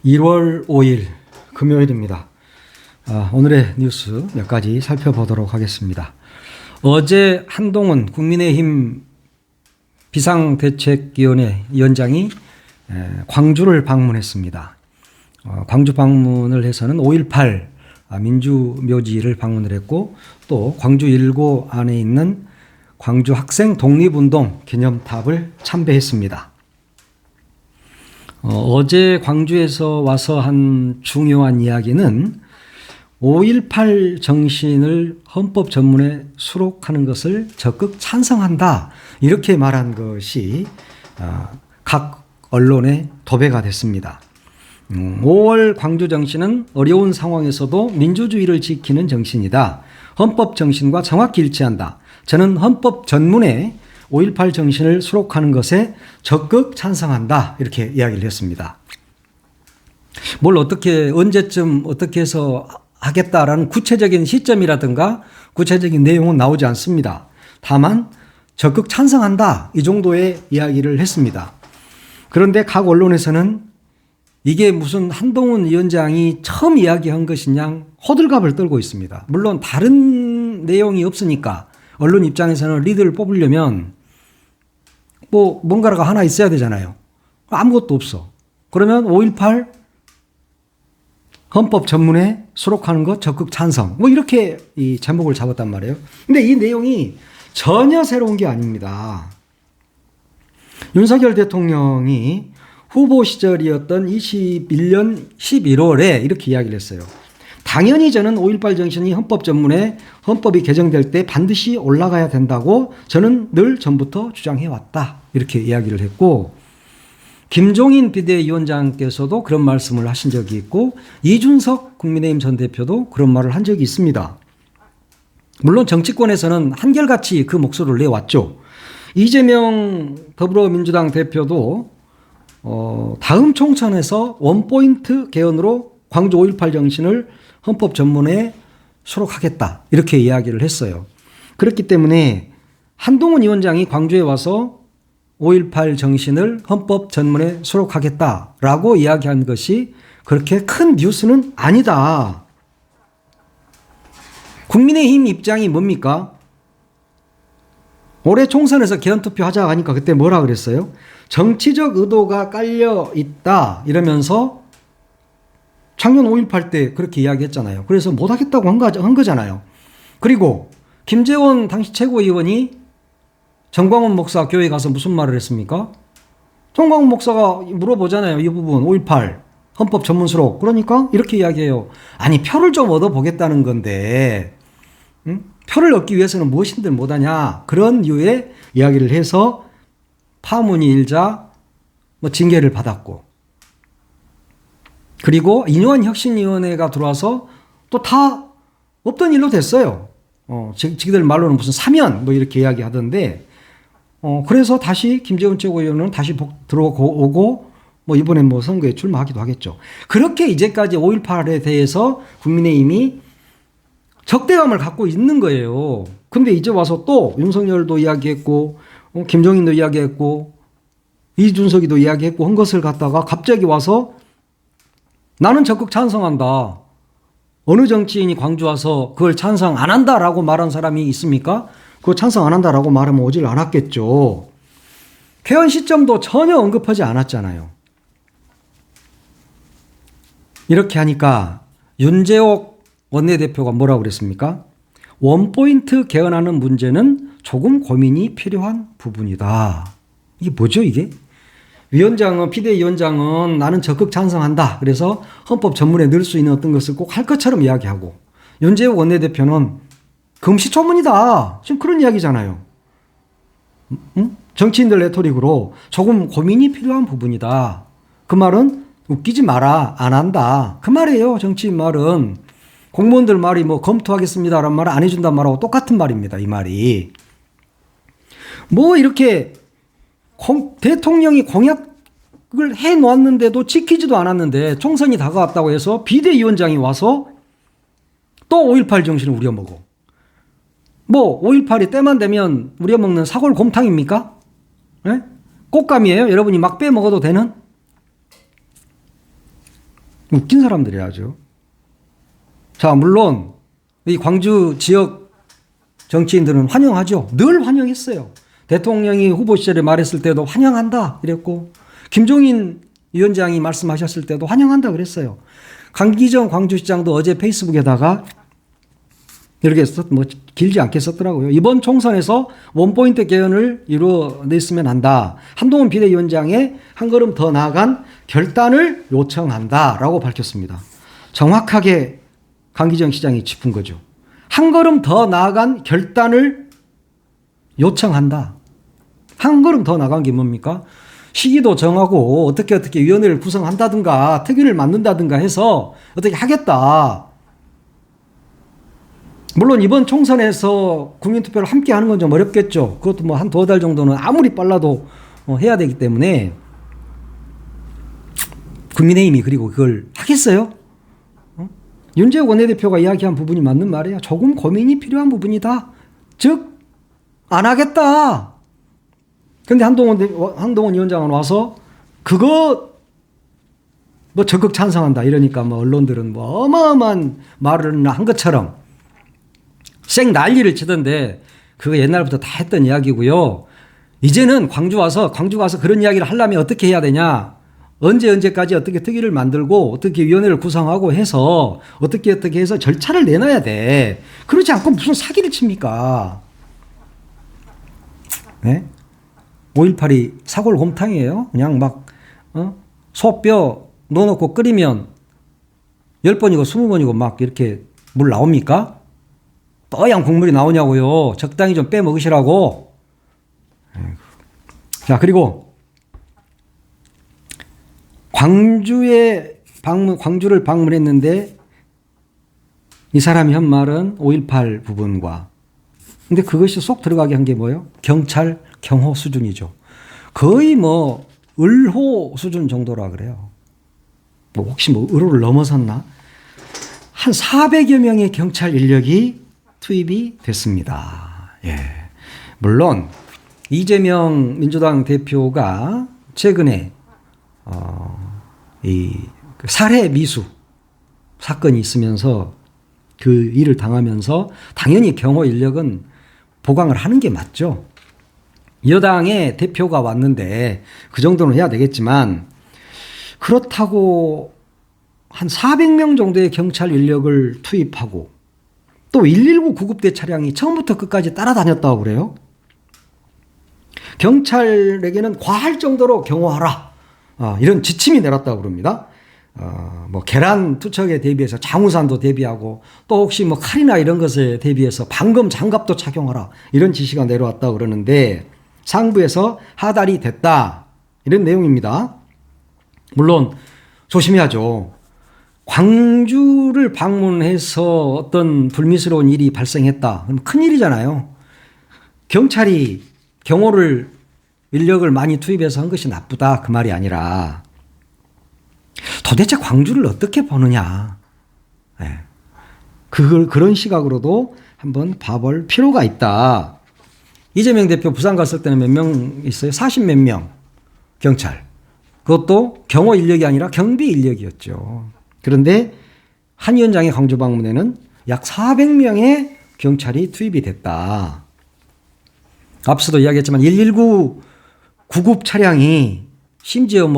1월 5일 금요일입니다. 오늘의 뉴스 몇 가지 살펴보도록 하겠습니다. 어제 한동훈 국민의힘 비상대책위원회 위원장이 광주를 방문했습니다. 광주 방문을 해서는 5.18 민주묘지를 방문을 했고, 또 광주 1고 안에 있는 광주 학생 독립운동 기념탑을 참배했습니다. 어제 광주에서 와서 한 중요한 이야기는 5.18 정신을 헌법 전문에 수록하는 것을 적극 찬성한다, 이렇게 말한 것이 각 언론에 도배가 됐습니다. 5월 광주 정신은 어려운 상황에서도 민주주의를 지키는 정신이다. 헌법 정신과 정확히 일치한다. 저는 헌법 전문에 5.18 정신을 수록하는 것에 적극 찬성한다, 이렇게 이야기를 했습니다. 뭘 어떻게 언제쯤 어떻게 해서 하겠다라는 구체적인 시점이라든가 구체적인 내용은 나오지 않습니다. 다만 적극 찬성한다, 이 정도의 이야기를 했습니다. 그런데 각 언론에서는 이게 무슨 한동훈 위원장이 처음 이야기한 것이냐 호들갑을 떨고 있습니다. 물론 다른 내용이 없으니까 언론 입장에서는 리드를 뽑으려면 뭔가가 하나 있어야 되잖아요. 아무것도 없어. 그러면 5.18 헌법 전문에 수록하는 것 적극 찬성, 이렇게 이 제목을 잡았단 말이에요. 근데 이 내용이 전혀 새로운 게 아닙니다. 윤석열 대통령이 후보 시절이었던 21년 11월에 이렇게 이야기를 했어요. 당연히 저는 5.18 정신이 헌법 전문에 헌법이 개정될 때 반드시 올라가야 된다고 저는 늘 전부터 주장해왔다, 이렇게 이야기를 했고, 김종인 비대위원장께서도 그런 말씀을 하신 적이 있고, 이준석 국민의힘 전 대표도 그런 말을 한 적이 있습니다. 물론 정치권에서는 한결같이 그 목소리를 내왔죠. 이재명 더불어민주당 대표도 다음 총선에서 원포인트 개헌으로 광주 5.18 정신을 헌법 전문에 수록하겠다, 이렇게 이야기를 했어요. 그렇기 때문에 한동훈 위원장이 광주에 와서 5.18 정신을 헌법 전문에 수록하겠다라고 이야기한 것이 그렇게 큰 뉴스는 아니다. 국민의힘 입장이 뭡니까? 올해 총선에서 개헌투표 하자 하니까 그때 뭐라 그랬어요? 정치적 의도가 깔려 있다, 이러면서 작년 5.18 때 그렇게 이야기했잖아요. 그래서 못하겠다고 한 거잖아요. 그리고 김재원 당시 최고위원이 정광훈 목사 교회에 가서 무슨 말을 했습니까? 정광훈 목사가 물어보잖아요. 이 부분 5.18 헌법 전문 수록. 그러니까 이렇게 이야기해요. 아니, 표를 좀 얻어보겠다는 건데 표를 얻기 위해서는 무엇인들 못하냐, 그런 이유의 이야기를 해서 파문이 일자 징계를 받았고, 그리고 인요한 혁신위원회가 들어와서 또 다 없던 일로 됐어요. 지들 말로는 무슨 사면 이렇게 이야기하던데, 그래서 다시 김재원 최고위원은 다시 들어오고 이번에 선거에 출마하기도 하겠죠. 그렇게 이제까지 5.18에 대해서 국민의힘이 적대감을 갖고 있는 거예요. 근데 이제 와서 또 윤석열도 이야기했고, 김종인도 이야기했고, 이준석이도 이야기했고 한 것을 갖다가 갑자기 와서 나는 적극 찬성한다. 어느 정치인이 광주 와서 그걸 찬성 안 한다라고 말한 사람이 있습니까? 그거 찬성 안 한다라고 말하면 오질 않았겠죠. 개헌 시점도 전혀 언급하지 않았잖아요. 이렇게 하니까 윤재옥 원내대표가 뭐라고 그랬습니까? 원포인트 개헌하는 문제는 조금 고민이 필요한 부분이다. 이게 뭐죠, 이게? 비대위원장은 나는 적극 찬성한다. 그래서 헌법 전문에 넣을 수 있는 어떤 것을 꼭 할 것처럼 이야기하고, 윤재욱 원내대표는 금시초문이다, 지금 그런 이야기잖아요. 정치인들 레토릭으로 조금 고민이 필요한 부분이다. 그 말은 웃기지 마라, 안 한다, 그 말이에요. 정치인 말은. 공무원들 말이 검토하겠습니다라는 말을 안 해준단 말하고 똑같은 말입니다, 이 말이. 이렇게 대통령이 공약을 해놓았는데도 지키지도 않았는데, 총선이 다가왔다고 해서 비대위원장이 와서 또 5.18 정신을 우려먹어. 5.18이 때만 되면 우려먹는 사골곰탕입니까? 네? 꽃감이에요? 여러분이 막 빼먹어도 되는? 웃긴 사람들이야죠. 자, 물론 이 광주 지역 정치인들은 환영하죠. 늘 환영했어요. 대통령이 후보 시절에 말했을 때도 환영한다 이랬고, 김종인 위원장이 말씀하셨을 때도 환영한다 그랬어요. 강기정 광주시장도 어제 페이스북에다가 이렇게 길지 않게 썼더라고요. 이번 총선에서 원포인트 개헌을 이루어냈으면 한다. 한동훈 비대위원장의 한 걸음 더 나아간 결단을 요청한다라고 밝혔습니다. 정확하게 강기정 시장이 짚은 거죠. 한 걸음 더 나아간 결단을 요청한다. 한 걸음 더 나간 게 뭡니까? 시기도 정하고 어떻게 위원회를 구성한다든가 특위를 만든다든가 해서 어떻게 하겠다. 물론 이번 총선에서 국민투표를 함께 하는 건 좀 어렵겠죠. 그것도 뭐 한 2달 정도는 아무리 빨라도 해야 되기 때문에 국민의힘이 그리고 그걸 하겠어요? 윤재욱 원내대표가 이야기한 부분이 맞는 말이에요. 조금 고민이 필요한 부분이다. 즉, 안 하겠다. 근데 한동훈 위원장은 와서 그거 뭐 적극 찬성한다 이러니까 뭐 언론들은 뭐 어마어마한 말을 한 것처럼 쌩 난리를 치던데 그거 옛날부터 다 했던 이야기고요. 이제는 광주 가서 그런 이야기를 하려면 어떻게 해야 되냐. 언제까지 어떻게 특위를 만들고 어떻게 위원회를 구성하고 해서 어떻게 해서 절차를 내놔야 돼. 그렇지 않고 무슨 사기를 칩니까? 네? 5.18이 사골곰탕이에요. 그냥 막 소뼈 넣어놓고 끓이면 10번이고 20번이고 막 이렇게 물 나옵니까? 뽀얀 국물이 나오냐고요. 적당히 좀 빼먹으시라고. 자, 그리고 광주를 방문했는데 이 사람이 한 말은 5.18 부분과 근데 그것이 쏙 들어가게 한 게 뭐예요? 경찰 경호 수준이죠. 거의 뭐 을호 수준 정도라 그래요. 뭐 혹시 뭐 을호를 넘어섰나? 한 400여 명의 경찰 인력이 투입이 됐습니다. 예. 물론 이재명 민주당 대표가 최근에 이 살해 미수 사건이 있으면서 그 일을 당하면서 당연히 경호 인력은 보강을 하는 게 맞죠. 여당의 대표가 왔는데 그 정도는 해야 되겠지만 그렇다고 한 400명 정도의 경찰 인력을 투입하고 또 119 구급대 차량이 처음부터 끝까지 따라다녔다고 그래요. 경찰에게는 과할 정도로 경호하라. 이런 지침이 내렸다고 그럽니다. 뭐 계란 투척에 대비해서 장우산도 대비하고 또 혹시 뭐 칼이나 이런 것에 대비해서 방금 장갑도 착용하라. 이런 지시가 내려왔다고 그러는데 상부에서 하달이 됐다. 이런 내용입니다. 물론 조심해야죠. 광주를 방문해서 어떤 불미스러운 일이 발생했다. 그럼 큰일이잖아요. 경찰이 경호를 인력을 많이 투입해서 한 것이 나쁘다. 그 말이 아니라 도대체 광주를 어떻게 보느냐. 네. 그런 시각으로도 한번 봐볼 필요가 있다. 이재명 대표 부산 갔을 때는 몇 명 있어요? 40몇 명 경찰. 그것도 경호 인력이 아니라 경비 인력이었죠. 그런데 한 위원장의 광주 방문에는 약 400명의 경찰이 투입이 됐다. 앞서도 이야기했지만 119 구급 차량이 심지어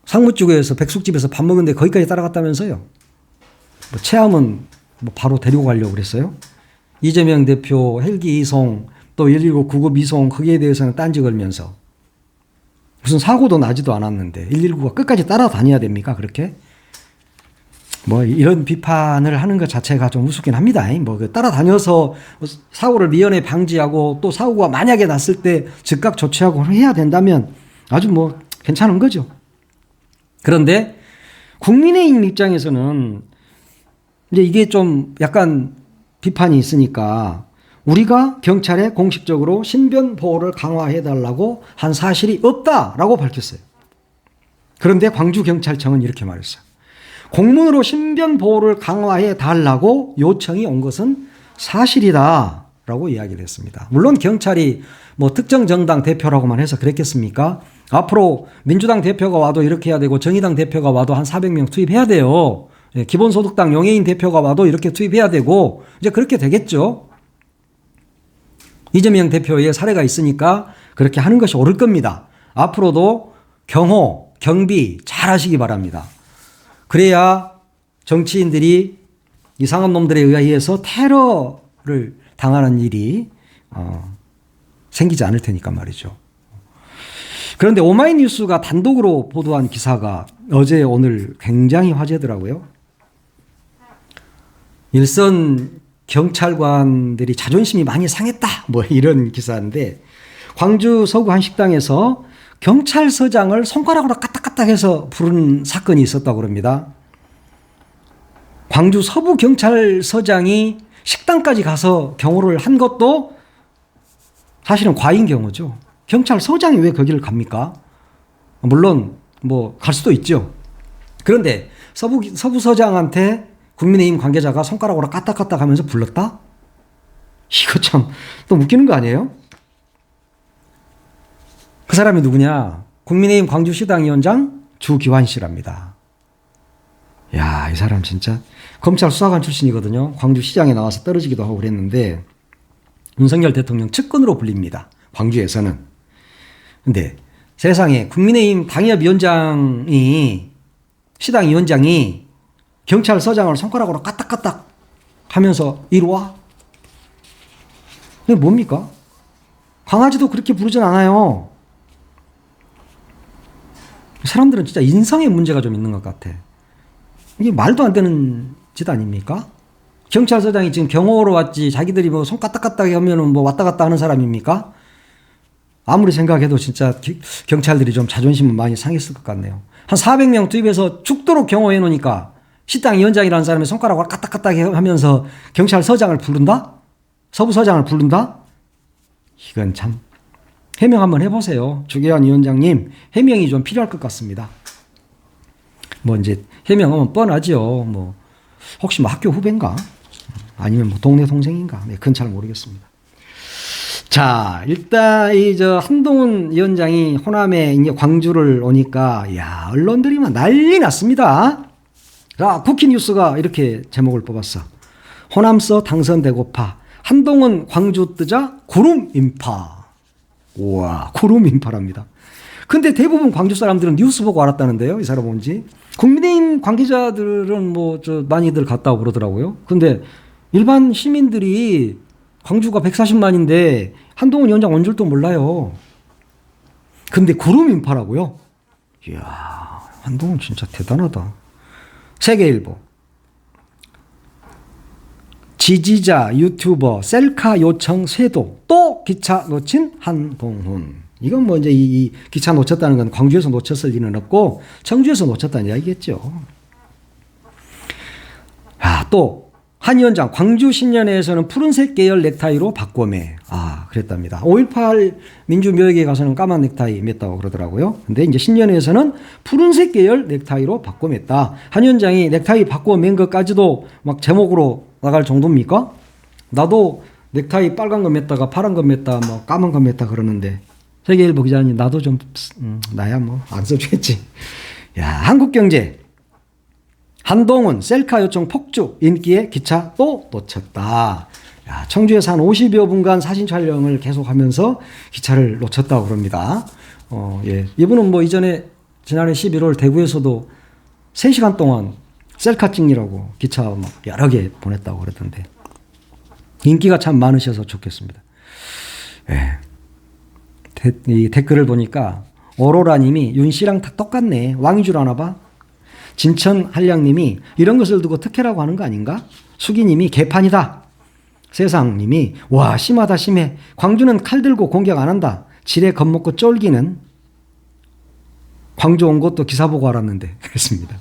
상무쪽에서 백숙집에서 밥 먹는데 거기까지 따라갔다면서요. 체하면 바로 데리고 가려고 그랬어요. 이재명 대표 헬기 이송 또 119 구급 이송 거기에 대해서는 딴지 걸면서 무슨 사고도 나지도 않았는데 119가 끝까지 따라다녀야 됩니까? 그렇게? 이런 비판을 하는 것 자체가 좀 우습긴 합니다. 따라다녀서 사고를 미연에 방지하고 또 사고가 만약에 났을 때 즉각 조치하고 해야 된다면 아주 괜찮은 거죠. 그런데 국민의힘 입장에서는 이제 이게 좀 약간 비판이 있으니까 우리가 경찰에 공식적으로 신변 보호를 강화해달라고 한 사실이 없다라고 밝혔어요. 그런데 광주경찰청은 이렇게 말했어요. 공문으로 신변 보호를 강화해달라고 요청이 온 것은 사실이다라고 라고 이야기를 했습니다. 물론 경찰이 뭐 특정 정당 대표라고만 해서 그랬겠습니까? 앞으로 민주당 대표가 와도 이렇게 해야 되고 정의당 대표가 와도 한 400명 투입해야 돼요. 예, 기본소득당 용해인 대표가 와도 이렇게 투입해야 되고 이제 그렇게 되겠죠. 이재명 대표의 사례가 있으니까 그렇게 하는 것이 옳을 겁니다. 앞으로도 경호, 경비 잘 하시기 바랍니다. 그래야 정치인들이 이상한 놈들에 의해서 테러를 당하는 일이 생기지 않을 테니까 말이죠. 그런데 오마이뉴스가 단독으로 보도한 기사가 어제 오늘 굉장히 화제더라고요. 일선 경찰관들이 자존심이 많이 상했다 뭐 이런 기사인데 광주 서구 한 식당에서 경찰서장을 손가락으로 까딱까딱해서 부른 사건이 있었다고 합니다. 광주 서부 경찰서장이 식당까지 가서 경호를 한 것도 사실은 과잉 경호죠. 경찰서장이 왜 거기를 갑니까? 물론 뭐 갈 수도 있죠. 그런데 서부서장한테 국민의힘 관계자가 손가락으로 까딱까딱 하면서 불렀다? 이거 참 또 웃기는 거 아니에요? 그 사람이 누구냐? 국민의힘 광주시당위원장 주기환 씨랍니다. 야, 이 사람 진짜 검찰 수사관 출신이거든요. 광주시장에 나와서 떨어지기도 하고 그랬는데 윤석열 대통령 측근으로 불립니다. 광주에서는. 근데 세상에 국민의힘 당협위원장이 시당위원장이 경찰서장을 손가락으로 까딱까딱 하면서 이리 와? 이게 뭡니까? 강아지도 그렇게 부르진 않아요. 사람들은 진짜 인성에 문제가 좀 있는 것 같아. 이게 말도 안 되는 짓 아닙니까? 경찰서장이 지금 경호로 왔지 자기들이 뭐 손 까딱까딱 하면은 뭐 왔다 갔다 하는 사람입니까? 아무리 생각해도 진짜 경찰들이 좀 자존심은 많이 상했을 것 같네요. 한 400명 투입해서 죽도록 경호해 놓으니까 시당위원장이라는 사람이 손가락으로 까딱까딱 하면서 경찰서장을 부른다? 서부서장을 부른다? 이건 참 해명 한번 해보세요. 주기환 위원장님 해명이 좀 필요할 것 같습니다. 뭐 이제 해명하면 뻔하죠. 뭐 혹시 뭐 학교 후배인가? 아니면 뭐 동네 동생인가? 네, 그건 잘 모르겠습니다. 자, 일단 한동훈 위원장이 호남에 이제 광주를 오니까 야, 언론들이 막 난리 났습니다. 자, 쿠키뉴스가 이렇게 제목을 뽑았어. 호남서 당선되고파 한동훈 광주 뜨자 구름 인파. 우와, 구름 인파랍니다. 근데 대부분 광주 사람들은 뉴스 보고 알았다는데요. 이 사람 뭔지. 국민의힘 관계자들은 뭐 많이들 갔다고 그러더라고요. 근데 일반 시민들이 광주가 140만인데 한동훈 위원장 온 줄도 몰라요. 근데 구름 인파라고요? 이야, 한동훈 진짜 대단하다. 세계일보. 지지자 유튜버 셀카 요청 쇄도 또 기차 놓친 한동훈. 이건 뭐 이제 이 기차 놓쳤다는 건 광주에서 놓쳤을 리는 없고 청주에서 놓쳤다는 이야기겠죠. 아, 또 한 위원장 광주 신년회에서는 푸른색 계열 넥타이로 바꿔매. 아, 그랬답니다. 5.18 민주묘역에 가서는 까만 넥타이 맸다고 그러더라고요. 근데 이제 신년회에서는 푸른색 계열 넥타이로 바꿔맸다. 한 위원장이 넥타이 바꿔맨 것까지도 막 제목으로 나갈 정도입니까? 나도 넥타이 빨간 거 맸다가 파란 거 맸다, 뭐 까만 거 맸다 그러는데 세계일보 기자님 나도 좀 나야 뭐 안 써주겠지. 야, 한국경제. 한동훈 셀카 요청 폭주 인기에 기차 또 놓쳤다. 야, 청주에서 한 50여 분간 사진 촬영을 계속하면서 기차를 놓쳤다고 그럽니다. 예. 이분은 뭐 이전에 지난해 11월 대구에서도 3시간 동안 셀카 찍느라고 기차 막 여러 개 보냈다고 그러던데 인기가 참 많으셔서 좋겠습니다. 예. 이 댓글을 보니까 오로라님이 윤 씨랑 다 똑같네. 왕인 줄 아나 봐. 진천 한량님이 이런 것을 두고 특혜라고 하는 거 아닌가? 수기님이 개판이다. 세상님이 와 심하다 심해. 광주는 칼 들고 공격 안 한다. 지레 겁먹고 쫄기는. 광주 온 것도 기사 보고 알았는데 그랬습니다.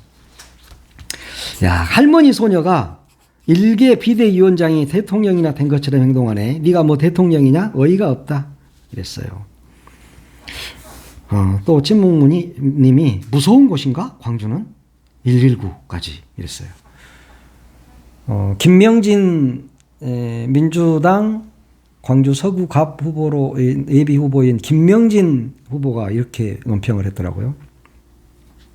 야, 할머니 소녀가 일개 비대위원장이 대통령이나 된 것처럼 행동하네. 네가 뭐 대통령이냐? 어이가 없다. 이랬어요. 또 진묵문이 님이 무서운 곳인가? 광주는? 119까지 이랬어요. 김명진 민주당 광주 서구갑 후보로 예비 후보인 김명진 후보가 이렇게 논평을 했더라고요.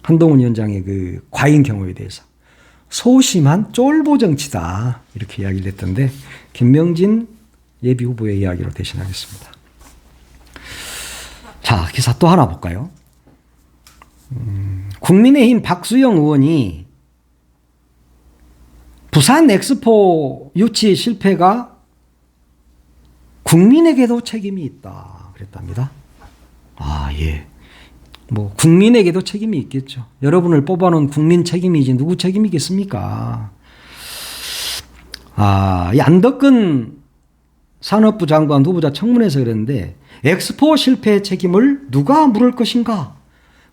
한동훈 위원장의 그 과잉 경호에 대해서 소심한 쫄보 정치다 이렇게 이야기를 했던데 김명진 예비 후보의 이야기로 대신하겠습니다. 자, 기사 또 하나 볼까요? 국민의힘 박수영 의원이 부산 엑스포 유치 실패가 국민에게도 책임이 있다 그랬답니다. 아, 예. 뭐 국민에게도 책임이 있겠죠. 여러분을 뽑아놓은 국민 책임이지 누구 책임이겠습니까? 아, 이 안덕근 산업부 장관 후보자 청문회에서 그랬는데 엑스포 실패의 책임을 누가 물을 것인가?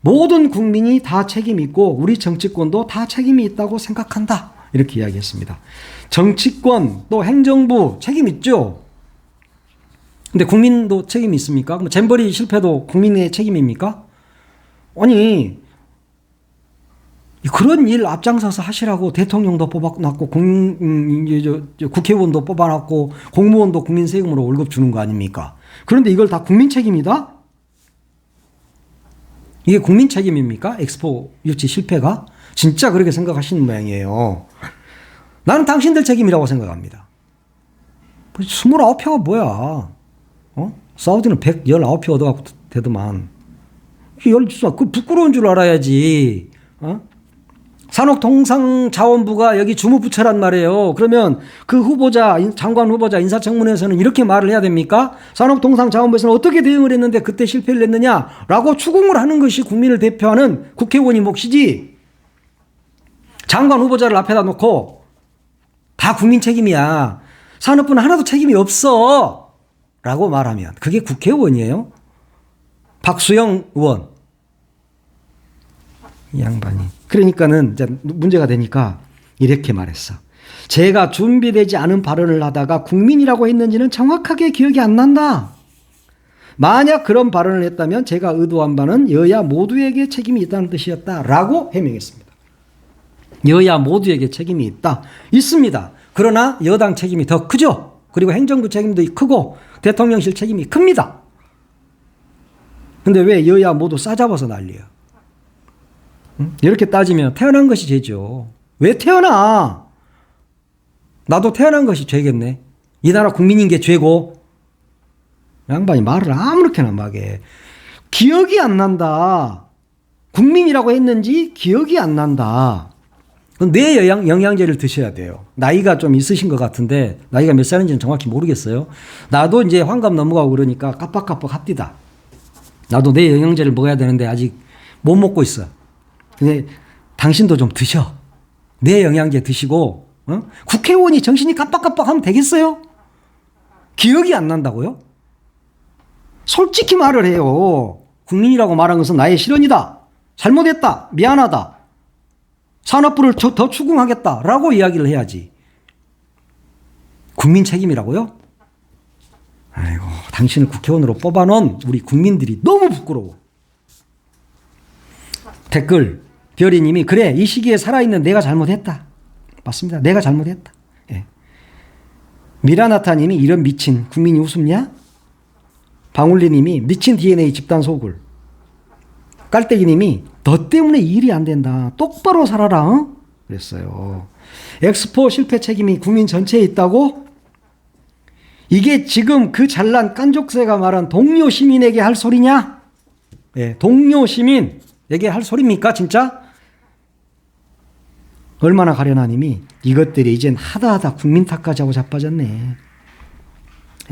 모든 국민이 다 책임이 있고 우리 정치권도 다 책임이 있다고 생각한다. 이렇게 이야기했습니다. 정치권 또 행정부 책임 있죠. 근데 국민도 책임이 있습니까? 그럼 잼버리 실패도 국민의 책임입니까? 아니, 그런 일 앞장서서 하시라고 대통령도 뽑아놨고 국회의원도 뽑아놨고 공무원도 국민 세금으로 월급 주는 거 아닙니까? 그런데 이걸 다 국민 책임이다? 이게 국민 책임입니까? 엑스포 유치 실패가? 진짜 그렇게 생각하시는 모양이에요. 나는 당신들 책임이라고 생각합니다. 29표가 뭐야? 사우디는 119표 얻어갖고 되더만. 그 부끄러운 줄 알아야지. 산업통상자원부가 여기 주무부처란 말이에요. 그러면 그 후보자, 장관 후보자 인사청문회에서는 이렇게 말을 해야 됩니까? 산업통상자원부에서는 어떻게 대응을 했는데 그때 실패를 했느냐라고 추궁을 하는 것이 국민을 대표하는 국회의원이 몫이지. 장관 후보자를 앞에다 놓고 다 국민 책임이야. 산업부는 하나도 책임이 없어. 라고 말하면 그게 국회의원이에요? 박수영 의원. 이 양반이. 그러니까는 이제 문제가 되니까 이렇게 말했어. 제가 준비되지 않은 발언을 하다가 국민이라고 했는지는 정확하게 기억이 안 난다. 만약 그런 발언을 했다면 제가 의도한 바는 여야 모두에게 책임이 있다는 뜻이었다라고 해명했습니다. 여야 모두에게 책임이 있다. 있습니다. 그러나 여당 책임이 더 크죠. 그리고 행정부 책임도 크고 대통령실 책임이 큽니다. 근데 왜 여야 모두 싸잡아서 난리야? 이렇게 따지면 태어난 것이 죄죠. 왜 태어나? 나도 태어난 것이 죄겠네. 이 나라 국민인 게 죄고. 양반이 말을 아무렇게나 막 해. 기억이 안 난다. 국민이라고 했는지 기억이 안 난다. 뇌 영양제를 드셔야 돼요. 나이가 좀 있으신 것 같은데 나이가 몇 살인지는 정확히 모르겠어요. 나도 이제 환갑 넘어가고 그러니까 깜빡깜빡 합디다. 나도 뇌 영양제를 먹어야 되는데 아직 못 먹고 있어. 근데 당신도 좀 드셔. 뇌 영양제 드시고 국회의원이 정신이 깜빡깜빡하면 되겠어요? 기억이 안 난다고요? 솔직히 말을 해요. 국민이라고 말한 것은 나의 실언이다. 잘못했다. 미안하다. 산업부를 더 추궁하겠다라고 이야기를 해야지. 국민 책임이라고요? 아이고, 당신을 국회의원으로 뽑아놓은 우리 국민들이 너무 부끄러워. 댓글 별이님이 그래 이 시기에 살아있는 내가 잘못했다. 맞습니다. 내가 잘못했다. 예. 미라나타님이 이런 미친 국민이 웃음냐? 방울리님이 미친 DNA 집단 소굴. 깔때기님이 너 때문에 일이 안 된다. 똑바로 살아라. 어? 그랬어요. 엑스포 실패 책임이 국민 전체에 있다고? 이게 지금 그 잘난 깐족새가 말한 동료 시민에게 할 소리냐? 예, 동료 시민에게 할 소리입니까 진짜? 얼마나 가련하님이 이것들이 이젠 하다하다 국민 탓까지 하고 자빠졌네.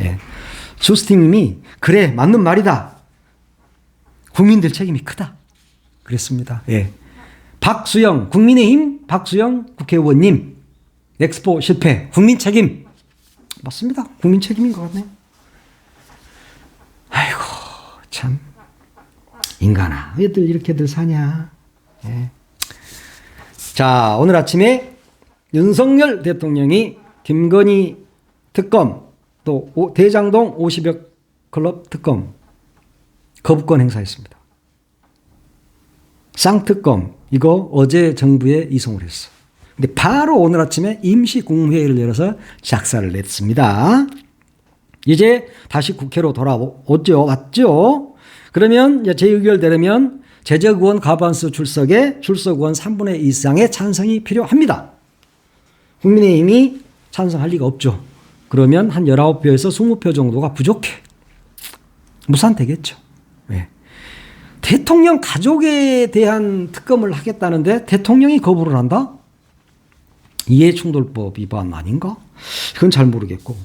예. 주스팅님이 그래 맞는 말이다. 국민들 책임이 크다. 그랬습니다. 예. 박수영 국민의힘 박수영 국회의원님 엑스포 실패 국민 책임 맞습니다. 국민 책임인 것 같네요. 아이고 참 인간아 왜들 이렇게들 사냐. 예. 자 오늘 아침에 윤석열 대통령이 김건희 특검 또 대장동 50여 클럽 특검 거부권 행사했습니다. 쌍특검 이거 어제 정부에 이송을 했어. 근데 바로 오늘 아침에 임시 국무회의를 열어서 작사를 냈습니다. 이제 다시 국회로 돌아오죠. 왔죠. 그러면 이제 재의결되려면 제적의원 과반수 출석에 출석의원 3분의 2 이상의 찬성이 필요합니다. 국민의힘이 찬성할 리가 없죠. 그러면 한 19표에서 20표 정도가 부족해. 무산되겠죠. 네. 대통령 가족에 대한 특검을 하겠다는데 대통령이 거부를 한다? 이해충돌법 위반 아닌가? 그건 잘 모르겠고.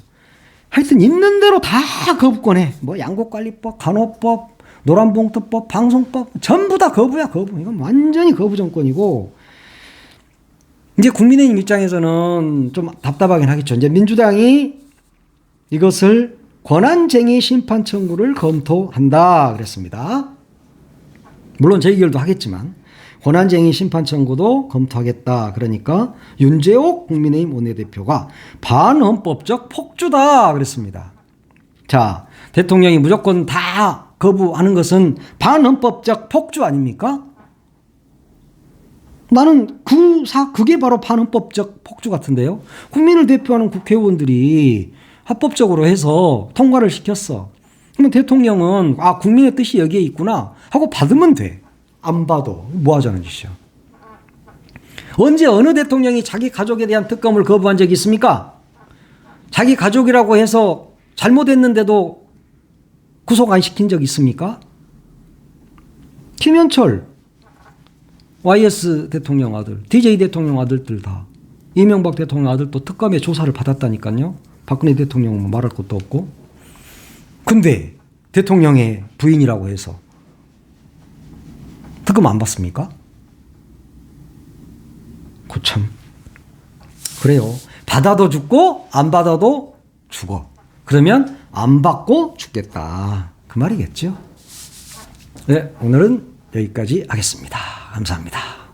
하여튼 있는 대로 다 거부권해. 뭐 양곡관리법, 간호법, 노란봉투법, 방송법 전부 다 거부야 거부. 이건 완전히 거부 정권이고 이제 국민의힘 입장에서는 좀 답답하긴 하겠죠. 이제 민주당이 이것을 권한쟁의 심판 청구를 검토한다 그랬습니다. 물론 재의결도 하겠지만 권한쟁의 심판 청구도 검토하겠다. 그러니까 윤재옥 국민의힘 원내대표가 반헌법적 폭주다 그랬습니다. 자, 대통령이 무조건 다 거부하는 것은 반헌법적 폭주 아닙니까? 나는 그게 바로 반헌법적 폭주 같은데요. 국민을 대표하는 국회의원들이 합법적으로 해서 통과를 시켰어. 그러면 대통령은 국민의 뜻이 여기에 있구나 하고 받으면 돼. 안 봐도 뭐 하자는 짓이야. 언제 어느 대통령이 자기 가족에 대한 특검을 거부한 적이 있습니까? 자기 가족이라고 해서 잘못했는데도 구속 안 시킨 적 있습니까? 김현철 YS 대통령 아들, DJ 대통령 아들들 다 이명박 대통령 아들도 특검의 조사를 받았다니까요. 박근혜 대통령은 말할 것도 없고. 근데 대통령의 부인이라고 해서 특검 안 받습니까? 참 그래요. 받아도 죽고 안 받아도 죽어. 그러면 안 받고 죽겠다. 그 말이겠죠. 네, 오늘은 여기까지 하겠습니다. 감사합니다.